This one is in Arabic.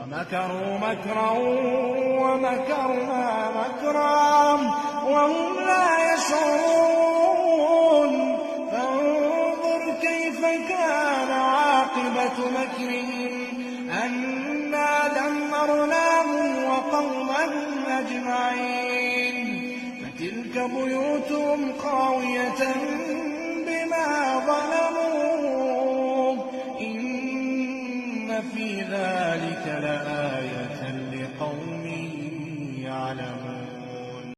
ومكروا مكرا ومكرنا مكرا وهم لا يشعرون فانظر كيف كان عاقبة مكرهم أنا دمرناهم وقومهم أجمعين فتلك بيوتهم خاوية بما ظلموا إن في ذلك لآية